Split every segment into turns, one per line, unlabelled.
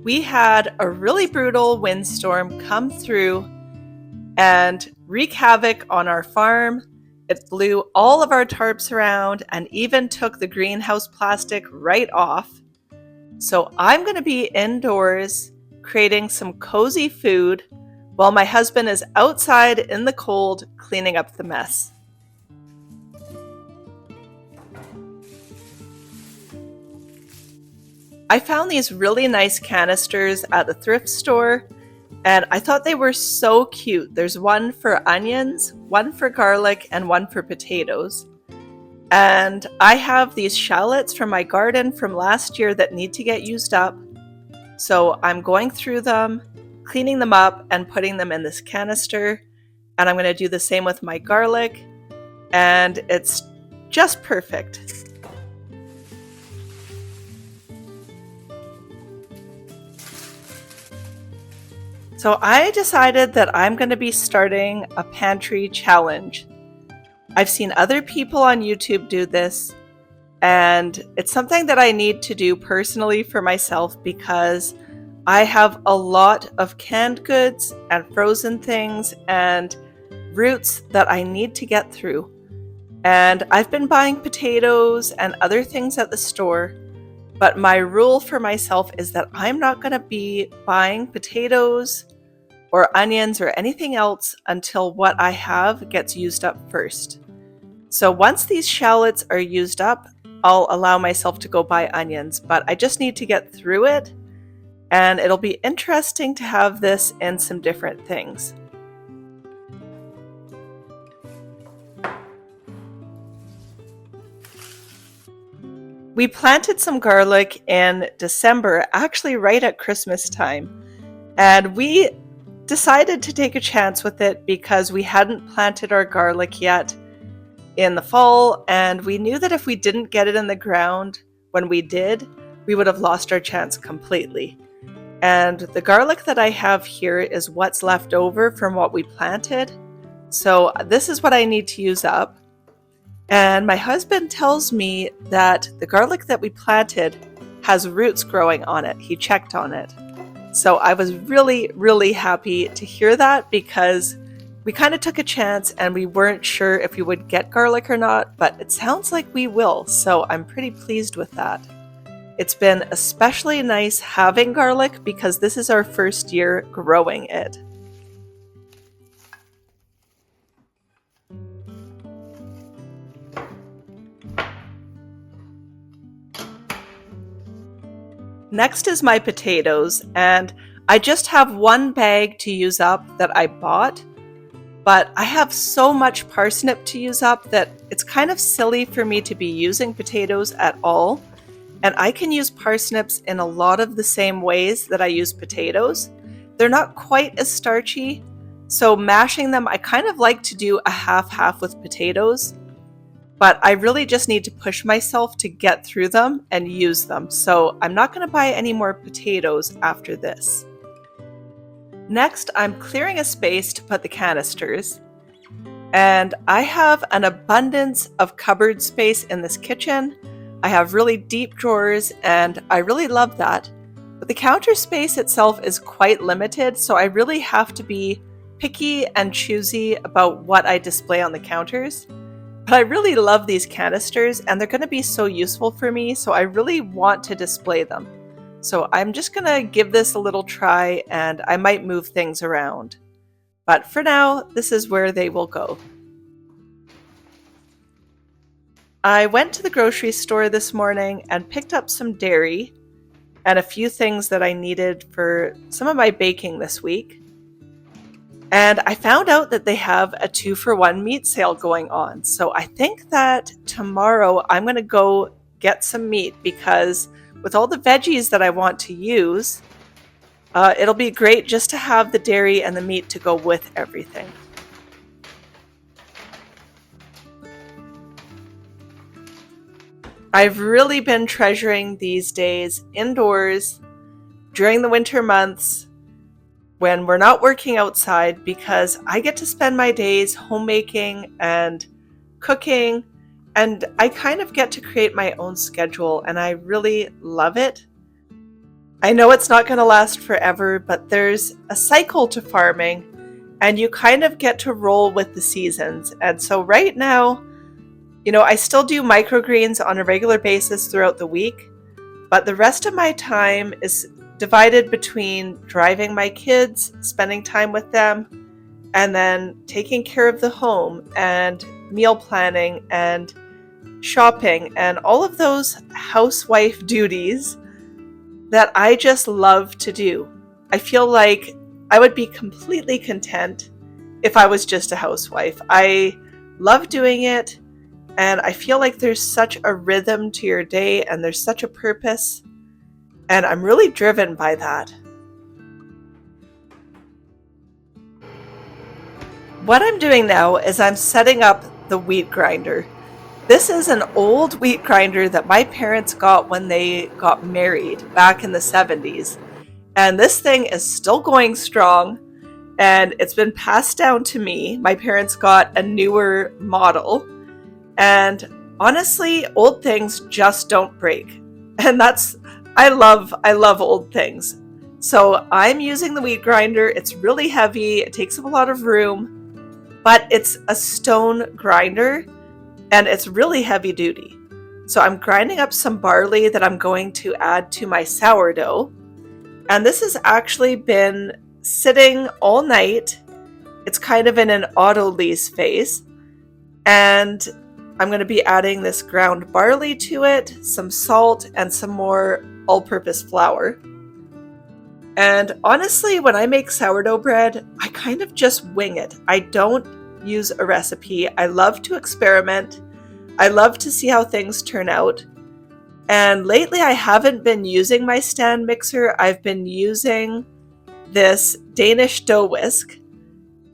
we had a really brutal windstorm come through and wreak havoc on our farm. It blew all of our tarps around and even took the greenhouse plastic right off. So I'm going to be indoors creating some cozy food while my husband is outside in the cold cleaning up the mess. I found these really nice canisters at the thrift store, and I thought they were so cute. There's one for onions, one for garlic, and one for potatoes. And I have these shallots from my garden from last year that need to get used up. So I'm going through them, cleaning them up, and putting them in this canister. And I'm going to do the same with my garlic. And it's just perfect. So I decided that I'm going to be starting a pantry challenge. I've seen other people on YouTube do this, and it's something that I need to do personally for myself because I have a lot of canned goods and frozen things and roots that I need to get through. And I've been buying potatoes and other things at the store, but my rule for myself is that I'm not going to be buying potatoes or onions or anything else until what I have gets used up first. So once these shallots are used up, I'll allow myself to go buy onions, but I just need to get through it, and it'll be interesting to have this in some different things. We planted some garlic in December, actually right at Christmas time, and we decided to take a chance with it because we hadn't planted our garlic yet in the fall, and we knew that if we didn't get it in the ground when we did, we would have lost our chance completely. And the garlic that I have here is what's left over from what we planted. So this is what I need to use up. And my husband tells me that the garlic that we planted has roots growing on it. He checked on it. So I was really, really happy to hear that because we kind of took a chance and we weren't sure if we would get garlic or not, but it sounds like we will. So I'm pretty pleased with that. It's been especially nice having garlic because this is our first year growing it. Next is my potatoes, and I just have one bag to use up that I bought, but I have so much parsnip to use up that it's kind of silly for me to be using potatoes at all. And I can use parsnips in a lot of the same ways that I use potatoes. They're not quite as starchy, so mashing them, I kind of like to do a half-half with potatoes. But I really just need to push myself to get through them and use them. So I'm not going to buy any more potatoes after this. Next, I'm clearing a space to put the canisters. And I have an abundance of cupboard space in this kitchen. I have really deep drawers and I really love that. But the counter space itself is quite limited, so I really have to be picky and choosy about what I display on the counters. But I really love these canisters and they're going to be so useful for me, so I really want to display them. So I'm just going to give this a little try and I might move things around. But for now, this is where they will go. I went to the grocery store this morning and picked up some dairy and a few things that I needed for some of my baking this week. And I found out that they have a 2-for-1 meat sale going on. So I think that tomorrow I'm going to go get some meat because with all the veggies that I want to use, it'll be great just to have the dairy and the meat to go with everything. I've really been treasuring these days indoors during the winter months when we're not working outside because I get to spend my days homemaking and cooking, and I kind of get to create my own schedule and I really love it. I know it's not going to last forever, but there's a cycle to farming, and you kind of get to roll with the seasons. And so right now, I still do microgreens on a regular basis throughout the week, but the rest of my time is divided between driving my kids, spending time with them, and then taking care of the home and meal planning and shopping and all of those housewife duties that I just love to do. I feel like I would be completely content if I was just a housewife. I love doing it, and I feel like there's such a rhythm to your day and there's such a purpose, and I'm really driven by that. What I'm doing now is I'm setting up the wheat grinder. This is an old wheat grinder that my parents got when they got married back in the 70s. And this thing is still going strong, and it's been passed down to me. My parents got a newer model, and honestly, old things just don't break. And I love old things. So I'm using the wheat grinder. It's really heavy, it takes up a lot of room, but it's a stone grinder and it's really heavy duty. So I'm grinding up some barley that I'm going to add to my sourdough. And this has actually been sitting all night. It's kind of in an auto-lease phase. And I'm going to be adding this ground barley to it, some salt, and some more all-purpose flour. And honestly, when I make sourdough bread, I kind of just wing it. I don't use a recipe. I love to experiment. I love to see how things turn out. And lately I haven't been using my stand mixer. I've been using this Danish dough whisk.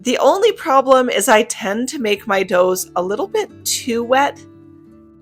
The only problem is I tend to make my doughs a little bit too wet.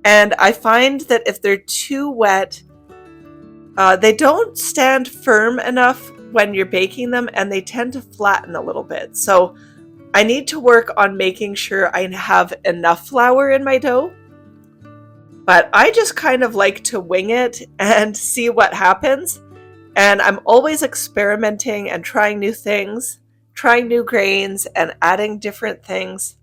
And I find that if they're too wet, they don't stand firm enough when you're baking them, and they tend to flatten a little bit. So I need to work on making sure I have enough flour in my dough. But I just kind of like to wing it and see what happens. And I'm always experimenting and trying new things, trying new grains and adding different things.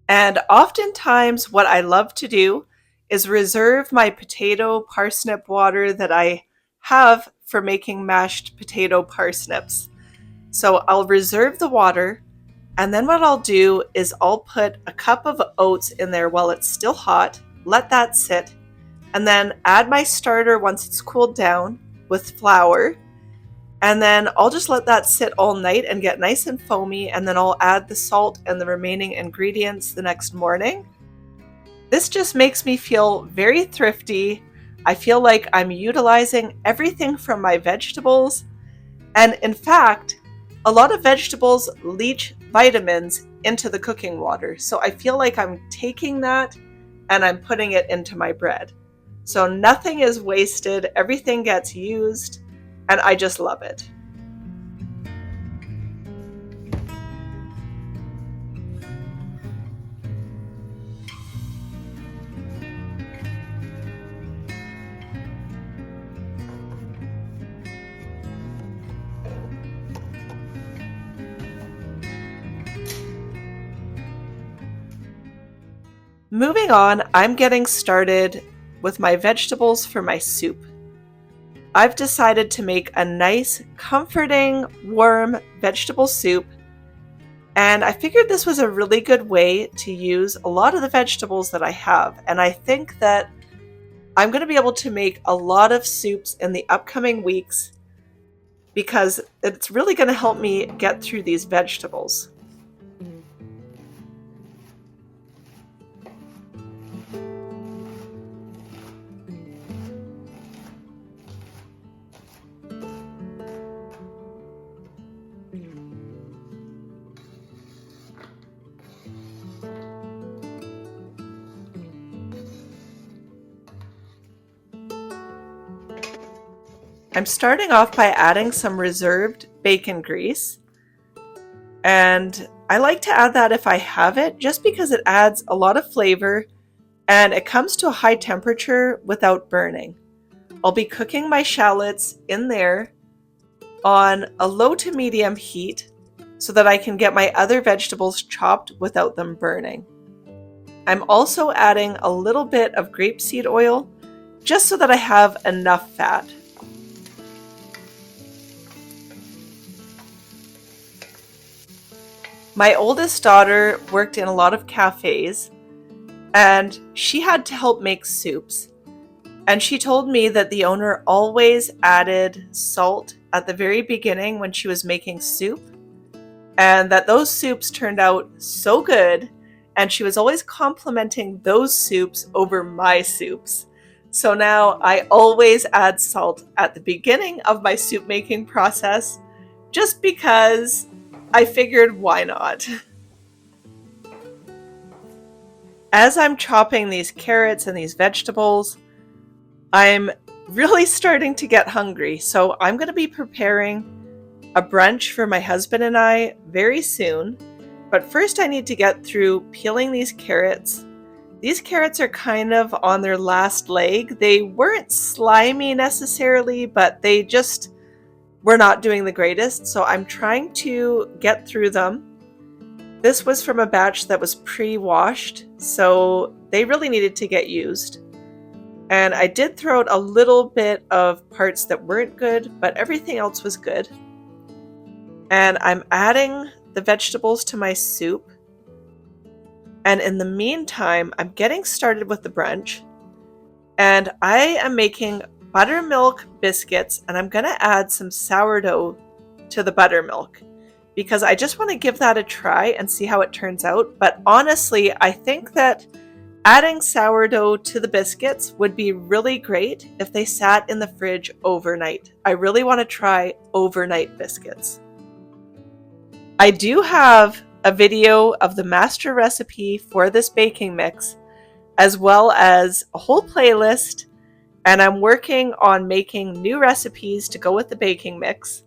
And oftentimes what I love to do is reserve my potato parsnip water that I have for making mashed potato parsnips. So I'll reserve the water, and then what I'll do is I'll put a cup of oats in there while it's still hot, let that sit, and then add my starter once it's cooled down with flour. And then I'll just let that sit all night and get nice and foamy, and then I'll add the salt and the remaining ingredients the next morning. This just makes me feel very thrifty. I feel like I'm utilizing everything from my vegetables. And in fact, a lot of vegetables leach vitamins into the cooking water. So I feel like I'm taking that and I'm putting it into my bread. So nothing is wasted, everything gets used, and I just love it. Moving on, I'm getting started with my vegetables for my soup. I've decided to make a nice, comforting, warm vegetable soup, and I figured this was a really good way to use a lot of the vegetables that I have. And I think that I'm going to be able to make a lot of soups in the upcoming weeks because it's really going to help me get through these vegetables. I'm starting off by adding some reserved bacon grease, and I like to add that if I have it just because it adds a lot of flavor and it comes to a high temperature without burning. I'll be cooking my shallots in there on a low to medium heat so that I can get my other vegetables chopped without them burning. I'm also adding a little bit of grapeseed oil just so that I have enough fat. My oldest daughter worked in a lot of cafes, and she had to help make soups. And she told me that the owner always added salt at the very beginning when she was making soup, and that those soups turned out so good, and she was always complimenting those soups over my soups. So now I always add salt at the beginning of my soup making process, just because I figured why not. As I'm chopping these carrots and these vegetables, I'm really starting to get hungry, so I'm going to be preparing a brunch for my husband and I very soon. But first I need to get through peeling these carrots. These carrots are kind of on their last leg. They weren't slimy necessarily, but they just were not doing the greatest, so I'm trying to get through them. This was from a batch that was pre-washed, so they really needed to get used. And I did throw out a little bit of parts that weren't good, but everything else was good. And I'm adding the vegetables to my soup. And in the meantime, I'm getting started with the brunch. And I am making buttermilk biscuits, and I'm going to add some sourdough to the buttermilk because I just want to give that a try and see how it turns out. But honestly, I think that adding sourdough to the biscuits would be really great if they sat in the fridge overnight. I really want to try overnight biscuits. I do have a video of the master recipe for this baking mix, as well as a whole playlist, and I'm working on making new recipes to go with the baking mix.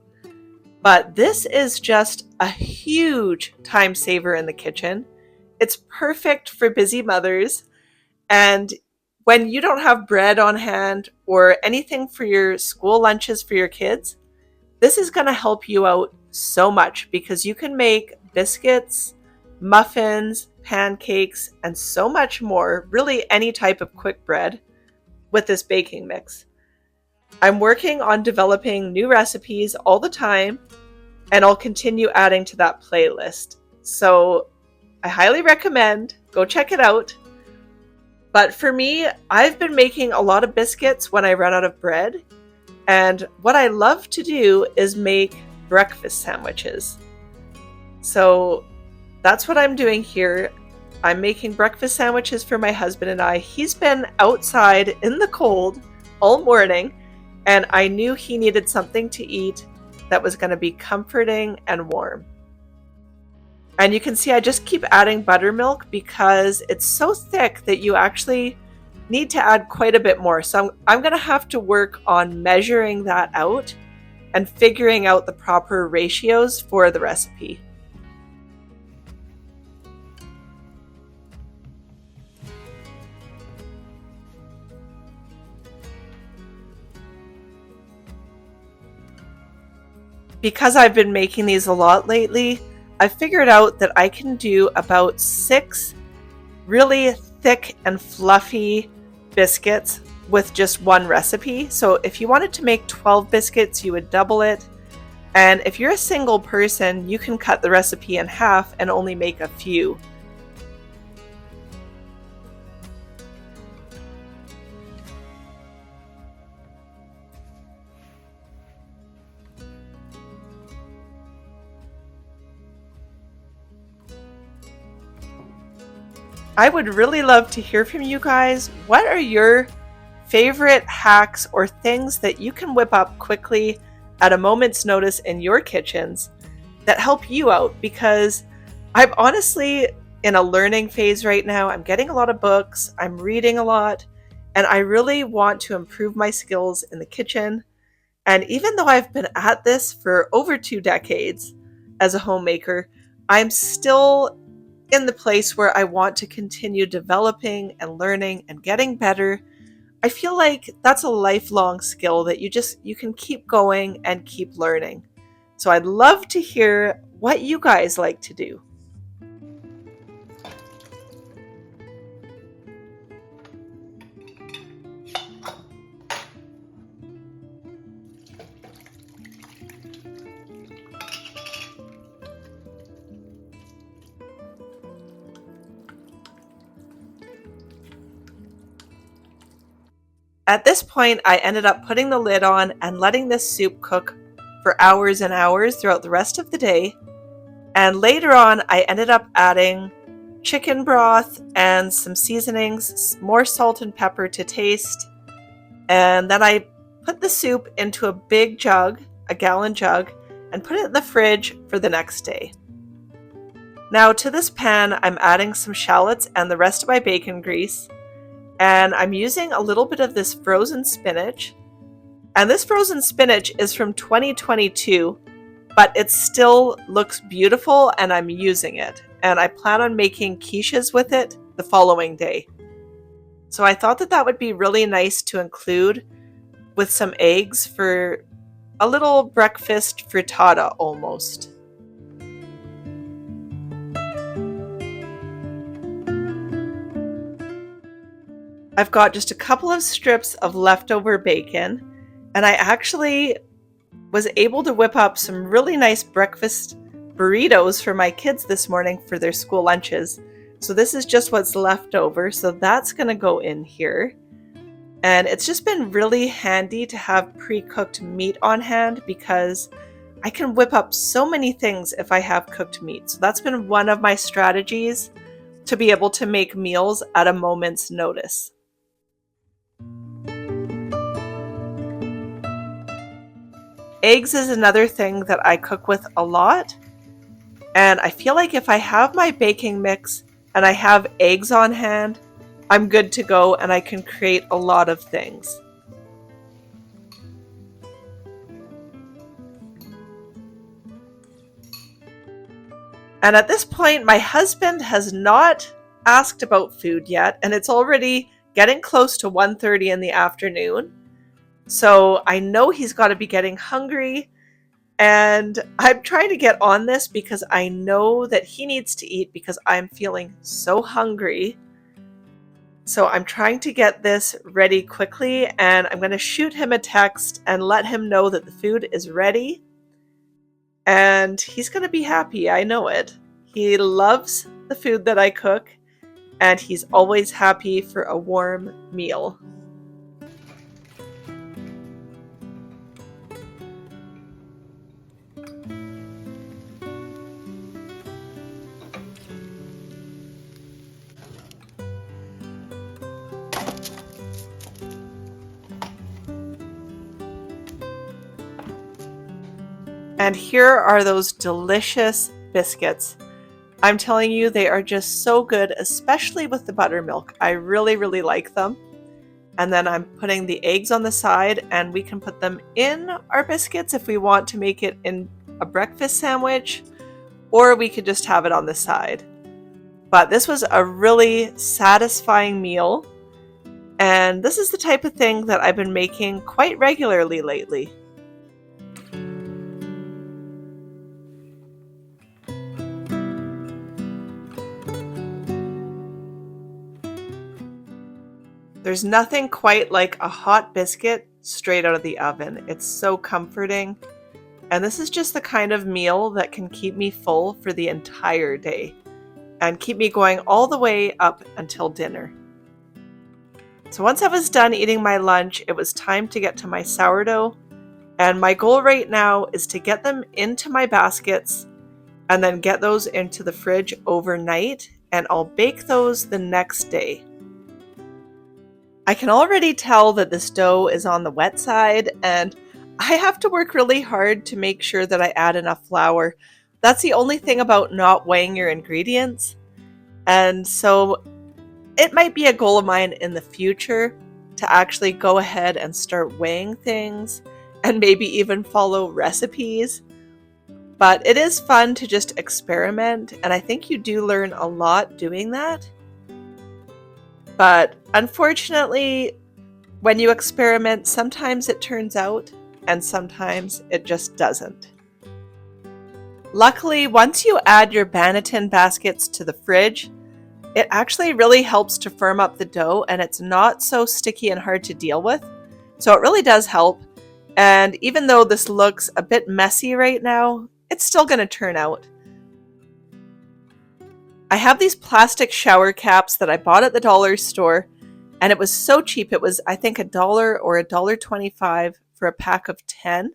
But this is just a huge time saver in the kitchen. It's perfect for busy mothers, and when you don't have bread on hand or anything for your school lunches for your kids, this is going to help you out so much because you can make biscuits, muffins, pancakes, and so much more, really any type of quick bread with this baking mix. I'm working on developing new recipes all the time, and I'll continue adding to that playlist. So I highly recommend go check it out. But for me, I've been making a lot of biscuits when I run out of bread. And what I love to do is make breakfast sandwiches. So that's what I'm doing here. I'm making breakfast sandwiches for my husband and I. He's been outside in the cold all morning, and I knew he needed something to eat that was going to be comforting and warm. And you can see I just keep adding buttermilk because it's so thick that you actually need to add quite a bit more. So I'm going to have to work on measuring that out and figuring out the proper ratios for the recipe. Because I've been making these a lot lately, I figured out that I can do about 6 really thick and fluffy biscuits with just one recipe. So if you wanted to make 12 biscuits, you would double it. And if you're a single person, you can cut the recipe in half and only make a few. I would really love to hear from you guys. What are your favorite hacks or things that you can whip up quickly at a moment's notice in your kitchens that help you out? Because I'm honestly in a learning phase right now. I'm getting a lot of books, I'm reading a lot, and I really want to improve my skills in the kitchen. And even though I've been at this for over 2 decades as a homemaker, I'm still in the place where I want to continue developing and learning and getting better. I feel like that's a lifelong skill that you can keep going and keep learning. So I'd love to hear what you guys like to do. At this point, I ended up putting the lid on and letting this soup cook for hours and hours throughout the rest of the day. And later on, I ended up adding chicken broth and some seasonings, more salt and pepper to taste. And then I put the soup into a big jug, a gallon jug, and put it in the fridge for the next day. Now to this pan, I'm adding some shallots and the rest of my bacon grease. And I'm using a little bit of this frozen spinach. And this frozen spinach is from 2022, but it still looks beautiful and I'm using it. And I plan on making quiches with it the following day. So I thought that that would be really nice to include with some eggs for a little breakfast frittata almost. I've got just a couple of strips of leftover bacon, and I actually was able to whip up some really nice breakfast burritos for my kids this morning for their school lunches. So this is just what's left over, so that's going to go in here. And it's just been really handy to have pre-cooked meat on hand because I can whip up so many things if I have cooked meat. So that's been one of my strategies to be able to make meals at a moment's notice. Eggs is another thing that I cook with a lot, and I feel like if I have my baking mix and I have eggs on hand, I'm good to go and I can create a lot of things. And at this point, my husband has not asked about food yet, and it's already getting close to 1:30 in the afternoon. So I know he's got to be getting hungry, and I'm trying to get on this because I know that he needs to eat because I'm feeling so hungry. So I'm trying to get this ready quickly, and I'm going to shoot him a text and let him know that the food is ready. And he's going to be happy, I know it. He loves the food that I cook, and he's always happy for a warm meal. And here are those delicious biscuits. I'm telling you, they are just so good, especially with the buttermilk. I really, really like them. And then I'm putting the eggs on the side, and we can put them in our biscuits if we want to make it in a breakfast sandwich, or we could just have it on the side. But this was a really satisfying meal, and this is the type of thing that I've been making quite regularly lately. There's nothing quite like a hot biscuit straight out of the oven. It's so comforting. And this is just the kind of meal that can keep me full for the entire day and keep me going all the way up until dinner. So once I was done eating my lunch, it was time to get to my sourdough. And my goal right now is to get them into my baskets and then get those into the fridge overnight, and I'll bake those the next day. I can already tell that this dough is on the wet side, and I have to work really hard to make sure that I add enough flour. That's the only thing about not weighing your ingredients. And so it might be a goal of mine in the future to actually go ahead and start weighing things and maybe even follow recipes. But it is fun to just experiment, and I think you do learn a lot doing that. But unfortunately, When you experiment, sometimes it turns out and sometimes it just doesn't. Luckily, once you add your banneton baskets to the fridge, it actually really helps to firm up the dough and it's not so sticky and hard to deal with. So it really does help. And even though this looks a bit messy right now, it's still going to turn out. I have these plastic shower caps that I bought at the dollar store, and it was so cheap. It was, I think, $1 or $1.25 for a pack of 10.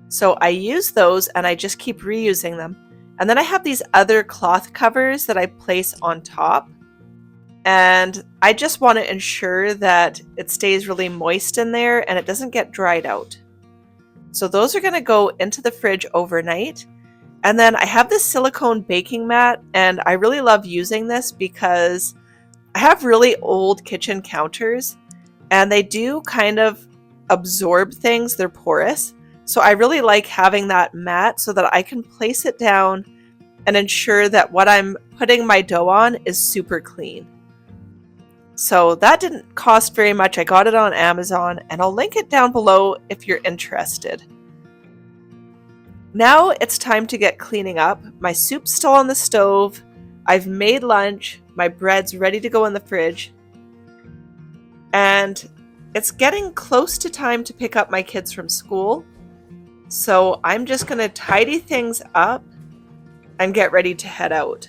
So I use those and I just keep reusing them. And then I have these other cloth covers that I place on top. And I just want to ensure that it stays really moist in there and it doesn't get dried out. So those are going to go into the fridge overnight. And then I have this silicone baking mat, and I really love using this because I have really old kitchen counters and they do kind of absorb things. They're porous. So I really like having that mat so that I can place it down and ensure that what I'm putting my dough on is super clean. So that didn't cost very much. I got it on Amazon and I'll link it down below if you're interested. Now it's time to get cleaning up. My soup's still on the stove. I've made lunch. My bread's ready to go in the fridge. And it's getting close to time to pick up my kids from school. So I'm just going to tidy things up and get ready to head out.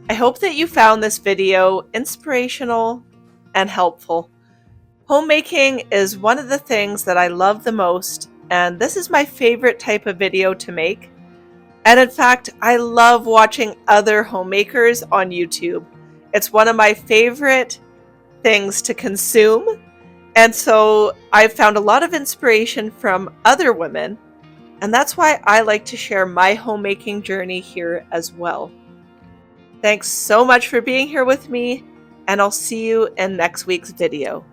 I hope that you found this video inspirational and helpful. Homemaking is one of the things that I love the most, and this is my favorite type of video to make. And in fact, I love watching other homemakers on YouTube. It's one of my favorite things to consume. And so I've found a lot of inspiration from other women, and that's why I like to share my homemaking journey here as well. Thanks so much for being here with me, and I'll see you in next week's video.